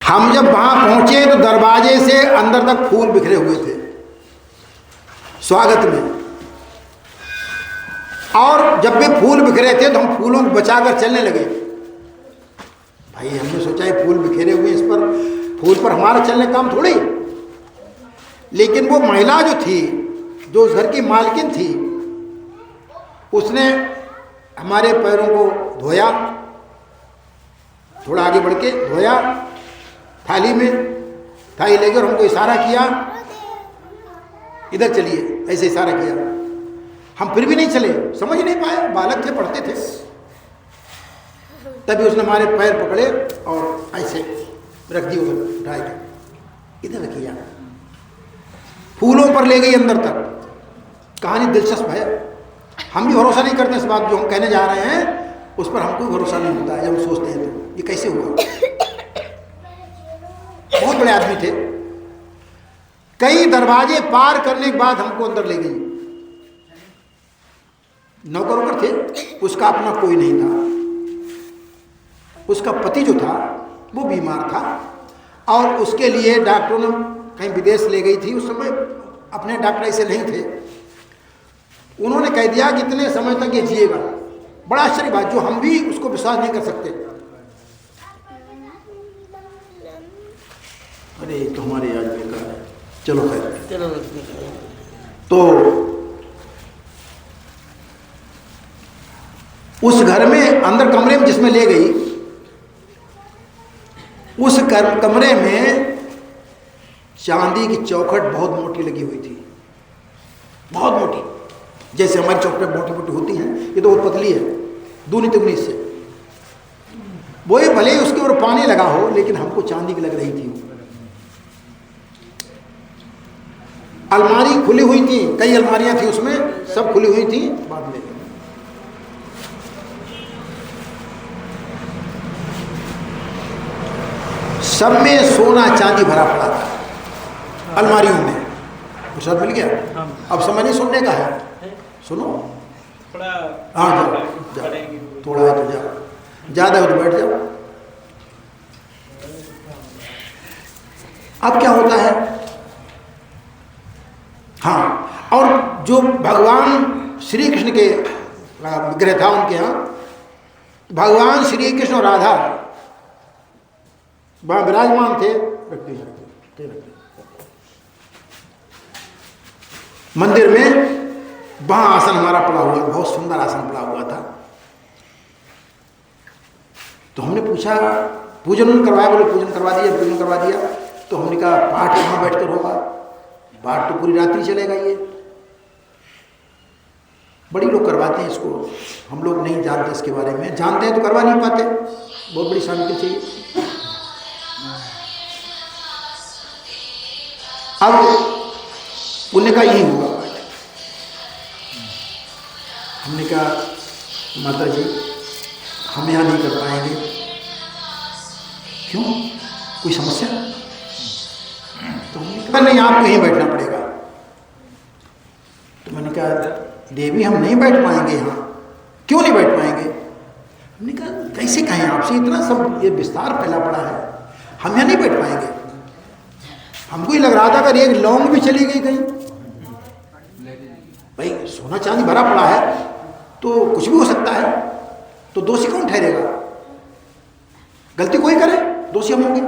हम जब वहां पहुंचे तो दरवाजे से अंदर तक फूल बिखरे हुए थे स्वागत में, और जब भी फूल बिखरे थे तो हम फूलों को बचाकर चलने लगे। भाई हमने सोचा ये फूल बिखेरे हुए, इस पर फूल पर हमारा चलने काम थोड़ी। लेकिन वो महिला जो थी, जो उस घर की मालकिन थी, उसने हमारे पैरों को धोया, थोड़ा आगे बढ़ के धोया, थाली में थाली लेकर हमको इशारा किया, इधर चलिए, ऐसे इशारा किया। हम फिर भी नहीं चले, समझ नहीं पाए, बालक थे, पढ़ते थे। तभी उसने हमारे पैर पकड़े और ऐसे रख दिए, उधर उठाए के इधर किया, फूलों पर ले गई अंदर तक। कहानी दिलचस्प है। हम भी भरोसा नहीं करते इस बात, जो हम कहने जा रहे हैं उस पर हमको भरोसा नहीं होता है। जब हम सोचते हैं तो ये कैसे हुआ। बहुत बड़े आदमी थे, कई दरवाजे पार करने के बाद हमको अंदर ले गई। नौकर वोकर थे, उसका अपना कोई नहीं था। उसका पति जो था वो बीमार था और उसके लिए डॉक्टरों ने कहीं विदेश ले गई थी। उस समय अपने डॉक्टर ऐसे नहीं थे। उन्होंने कह दिया कि इतने समय तक ये जिएगा। बड़ा आश्चर्य बात, जो हम भी उसको विश्वास नहीं कर सकते। अरे तो हमारे आज बेकार है, चलो खैर। तो उस घर में अंदर कमरे में जिसमें ले गई, उस कमरे में चांदी की चौखट बहुत मोटी लगी हुई थी, बहुत मोटी, जैसे हमारी चौखट मोटी मोटी होती हैं, ये तो बहुत पतली है, दूनी तिगुनी से। वही भले ही उसके ऊपर पानी लगा हो, लेकिन हमको चांदी की लग रही थी। अलमारी खुली हुई थी, कई अलमारियां थी उसमें, सब खुली हुई थी। बाद में सब में सोना चांदी भरा पड़ा था अलमारियों में। कुछ मिल गया। अब समझ नहीं सुनने का है, सुनो। हाँ जाओ, थोड़ा है तो जाओ, ज्यादा हो तो बैठ जाओ। अब क्या होता है, हाँ, और जो भगवान श्री कृष्ण के विग्रह था उनके यहाँ, भगवान श्री कृष्ण और राधा वहां विराजमान थे। मंदिर में वहां आसन हमारा पड़ा हुआ, बहुत सुंदर आसन पड़ा हुआ था। तो हमने पूछा, पूजन करवाया? बोले पूजन करवा दिया, पूजन करवा दिया। तो हमने कहा पाठ कहाँ बैठकर होगा, पाठ तो पूरी रात्रि चलेगा। ये बड़ी लोग करवाते हैं इसको, हम लोग नहीं जानते इसके बारे में, जानते हैं तो करवा नहीं पाते, बहुत बड़ी शांति चाहिए। अब उन्होंने कहा यही होगा। हमने कहा माता जी हम यहाँ नहीं कर पाएंगे। क्यों, कोई समस्या? तो हमने कहा नहीं, आपको यहीं बैठना पड़ेगा। तो मैंने कहा देवी हम नहीं बैठ पाएंगे यहाँ। क्यों नहीं बैठ पाएंगे? हमने कहा कैसे कहें आपसे, इतना सब ये विस्तार फैला पड़ा है, हम यहाँ नहीं बैठ पाएंगे। हमको ही लग रहा था अगर एक लौंग भी चली गई कहीं, भाई सोना चांदी भरा पड़ा है तो कुछ भी हो सकता है, तो दोषी कौन ठहरेगा? गलती कोई करे, दोषी हम होंगे।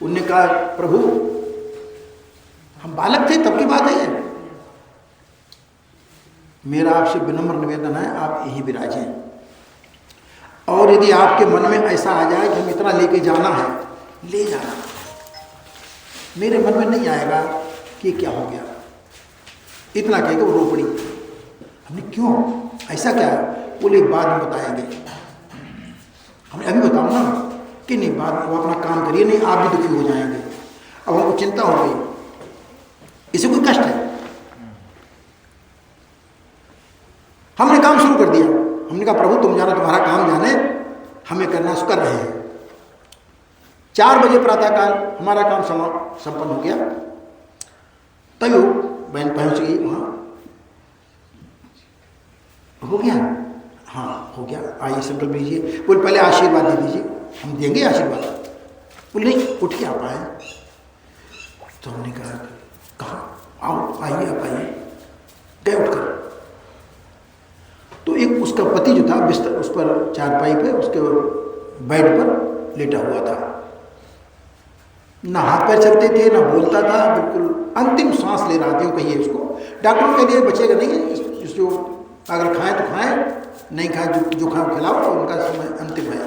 उन्होंने कहा प्रभु हम बालक थे तब की बात है ये, मेरा आपसे विनम्र निवेदन है आप यहीं विराजें, और यदि आपके मन में ऐसा आ जाए कि हम इतना लेके जाना है, ले जाना। मेरे मन में नहीं आएगा कि क्या हो गया, इतना कहेगा वो रो पड़ी। हमने क्यों, ऐसा क्या? बोले बाद में बताएंगे। हमने अभी बताओ ना कि नहीं, बाद में वो अपना काम करिए, नहीं आप भी दुखी हो जाएंगे। अब हमको चिंता हो गई, इसे कोई कष्ट है। हमने काम शुरू कर दिया। हमने कहा प्रभु तुम जानो, तुम्हारा काम जाने, हमें करना कर रहे हैं। 4 बजे प्रातःकाल हमारा काम संपन्न हो गया। तभी वो बहन पहुंच गई वहाँ। हो गया? हाँ हो गया, आइए संकल्प लीजिए। बोले पहले आशीर्वाद दे दीजिए। हम देंगे आशीर्वाद। बोले नहीं उठ के आप आए। तो हमने कहा कहाँ, आओ आइए आप आइए। गए उठकर, तो एक उसका पति जो था बिस्तर, उस पर चारपाई पे उसके बेड पर लेटा हुआ था, ना हाथ पैर चलते थे ना बोलता था, बिल्कुल अंतिम सांस ले रहा था। कहिए उसको, डॉक्टर के लिए बचेगा नहीं, जो अगर खाएं तो खाएं, नहीं खाएं जो खाएं खिलाओ, तो उनका समय अंतिम है।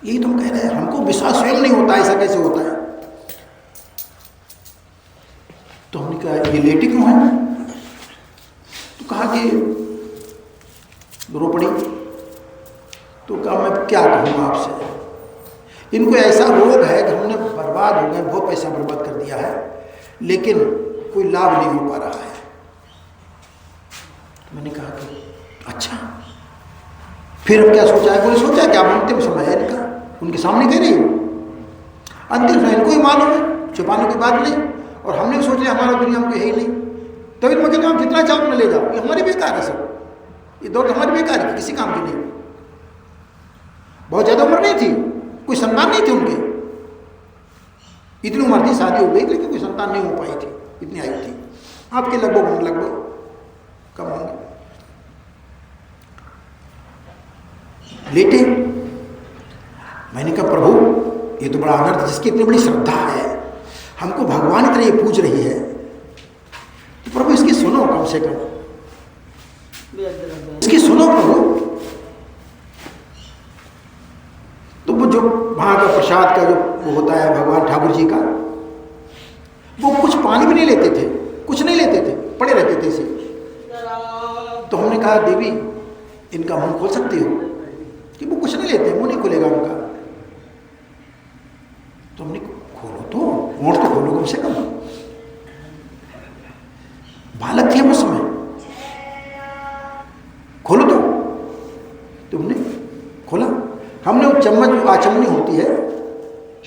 यही तुम कह रहे हैं, हमको विश्वास स्वयं नहीं होता, ऐसा कैसे होता है। तो हमने कहा ये लेटी क्यों है? तो कहा कि रो पड़ी। तो कहा मैं क्या कहूँ आपसे, इनको ऐसा रोग है कि हमने बर्बाद हो गए, बहुत पैसा बर्बाद कर दिया है, लेकिन कोई लाभ नहीं हो पा रहा है। तो मैंने कहा कि अच्छा, फिर अब क्या सोचा है? बोले सोचा क्या, अंतिम समय है इनका, उनके सामने कह रही हो, अंतिम समय इनको ही मालूम है, छुपाने की बात नहीं। और हमने भी सोच लिया हमारा दुनिया हमको है ही नहीं, तभी तो मैं कहता हूँ जितना चाहो उतना ले जाओ, ये हमारी बेकार है सब, ये दौड़ हमारी बेकार है, किसी काम की नहीं। बहुत ज़्यादा उम्र नहीं थी, कोई संतान नहीं थी उनके, इतनी उम्र थी, शादी हो गई लेकिन कोई संतान नहीं हो पाई थी, इतनी आयु थी। आपके लगभग कम होंगे। लेटे, मैंने कहा प्रभु ये तो बड़ा अनर्थ, जिसकी इतनी बड़ी श्रद्धा है, हमको भगवान की तरह ये पूज रही है, तो प्रभु इसकी सुनो, कम से कम इसकी सुनो प्रभु। तो वो जो वहां का प्रसाद का जो वो होता है भगवान ठाकुर जी का, वो कुछ पानी भी नहीं लेते थे, कुछ नहीं लेते थे, पड़े रहते थे इसे। तो हमने कहा देवी इनका मुंह खोल सकती हो, कि वो कुछ नहीं लेते, मुंह नहीं खुलेगा उनका। तो हमने खोलो तो, होंठ तो खोलो कम से कम, बालक थे हम उस समय, खोलो तो। तुमने खोला, हमने वो चम्मच जो आचमनी होती है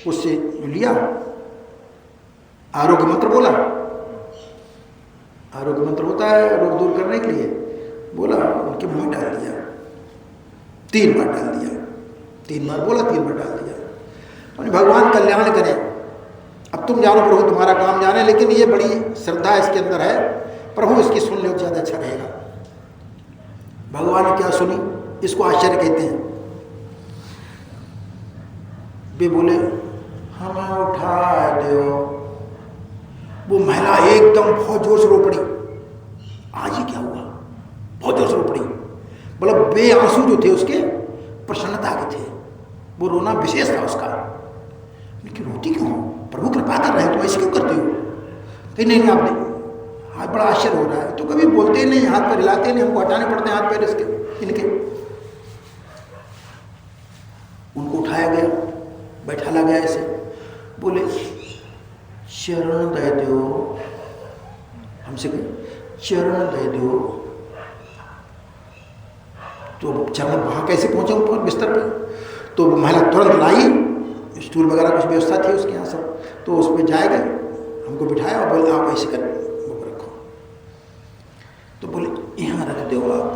उससे लिया, आरोग्य मंत्र बोला, आरोग्य मंत्र होता है रोग दूर करने के लिए, बोला, उनके मुंह में डाल दिया, 3 बार डाल दिया, 3 बार बोला, 3 बार डाल दिया। और भगवान कल्याण करे, अब तुम जानो प्रभु, तुम्हारा काम जाने, लेकिन ये बड़ी श्रद्धा इसके अंदर है, प्रभु इसकी सुन लो ज़्यादा अच्छा रहेगा। भगवान ने क्या सुनी, इसको आश्चर्य कहते हैं। वे बोले हमें उठा दो। वो महिला एकदम बहुत जोर से रो पड़ी, आज ही क्या हुआ, बहुत जोर से रो पड़ी, मतलब बे आंसू जो थे उसके प्रसन्नता के थे, वो रोना विशेष था उसका। लेकिन रोती क्यों हो, प्रभु कृपा कर रहे हैं, तुम ऐसे क्यों करती हो? कहीं नहीं आप नहीं, हाथ बड़ा आश्चर्य हो रहा है, तो कभी बोलते नहीं, हाथ पर हिलाते नहीं, हमको हटाने पड़ते हैं हाथ पैर इसके इनके। उनको उठाया गया, बैठाला गया ऐसे, बोले चरण दे दो, हमसे कहे चरण दे दो। तो चरण वहाँ कैसे पहुँचे ऊपर बिस्तर पे? तो महिला तुरंत लाई, स्टूल वगैरह कुछ व्यवस्था थी उसके यहाँ सब, तो उस पर जाए गए, हमको बिठाया और बोले आप ऐसे कर वो रखो। तो बोले यहाँ रख दो आप।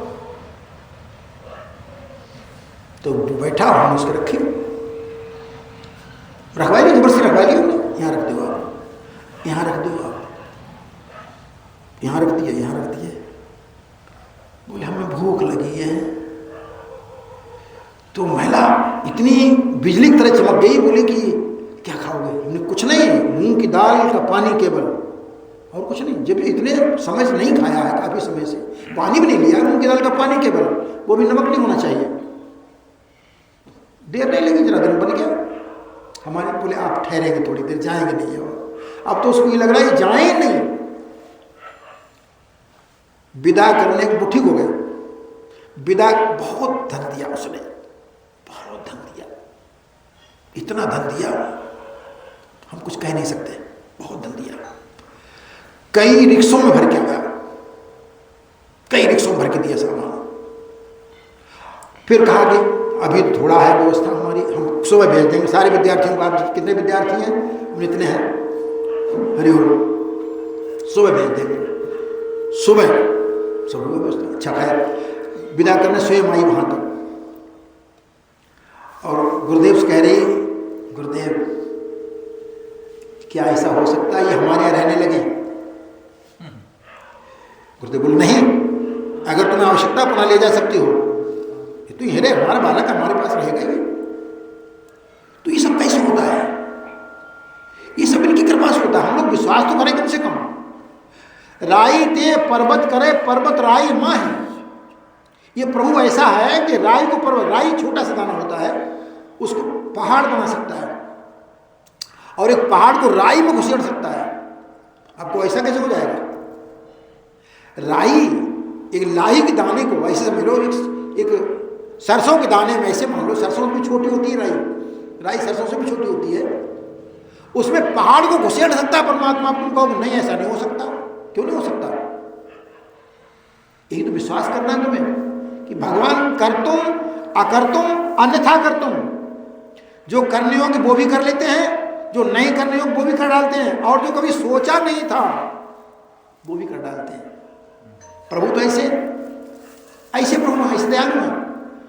तो बैठा, हमने उसको रखी, रखवाई ली, जबरदस्ती रखवाई ली हमने, यहाँ रख दो आप, यहाँ रख दो आप, यहाँ रख दिया, यहाँ रख दिया। बोले हमें भूख लगी है। तो महिला इतनी बिजली की तरह चमक गई, बोले कि क्या खाओगे? हमने कुछ नहीं, मूंग की दाल का पानी केवल, और कुछ नहीं। जब इतने समय से नहीं खाया है, काफी समय से पानी भी नहीं लिया, मूंग की दाल का पानी केवल, वो भी नमक नहीं होना चाहिए। देर नहीं लगी, जरा दिन बन गया हमारे। बोले आप ठहरेंगे थोड़ी देर, जाएंगे नहीं। अब तो उसको ये लग रहा है जाए नहीं, विदा करने को ठीक हो गए। विदा, बहुत धन दिया उसने, बहुत धन दिया, इतना धन दिया हम कुछ कह नहीं सकते, बहुत धन दिया। कई रिक्शों में भर के आया, कई रिक्शों में भर के दिया सामान। फिर कहा कि अभी थोड़ा है व्यवस्था हमारी, हम सुबह भेज देंगे सारे विद्यार्थियों को। आप कितने विद्यार्थी हैं? हम इतने हैं, हरिओम, सुबह भेज देंगे। सुबह सब व्यवस्था, अच्छा खैर विदा करने स्वयं आई वहाँ तक। और गुरुदेव से कह रही, गुरुदेव क्या ऐसा हो सकता है ये हमारे यहाँ रहने लगे? गुरुदेव बोले नहीं, अगर तुम्हें आवश्यकता अपना ले जा सकती हो, ये तो ये हमारा बालक हमारे पास रहेगा ही। तो ये सब कैसे होता है? ये सब इनकी कृपा से होता है। हम लोग विश्वास तो करें कम से कम। राई ते पर्वत करे, पर्वत राई माँ है। ये प्रभु ऐसा है कि राई को पर्वत, राई छोटा सा दाना होता है, उसको पहाड़ बना सकता है, और एक पहाड़ को राई में घुसेड़ सकता है। आपको ऐसा कैसे हो जाएगा? राई एक लाही के दाने को ऐसे समझ लो, एक सरसों के दाने में ऐसे मान लो, सरसों भी छोटी होती है राई सरसों से भी छोटी होती है, उसमें पहाड़ को घुसेड़ सकता है परमात्मा। तुम कहोगे नहीं ऐसा नहीं हो सकता, क्यों नहीं हो सकता? यही तो विश्वास करना है तुम्हें कि भगवान करतुम अकर्तुम अन्यथा करतुम, जो करने योग्य वो भी कर लेते हैं, जो नहीं करने योग्य वो भी कर डालते हैं, और जो कभी सोचा नहीं था वो भी कर डालते हैं। प्रभु तो ऐसे प्रभु ऐसे दयालु हैं।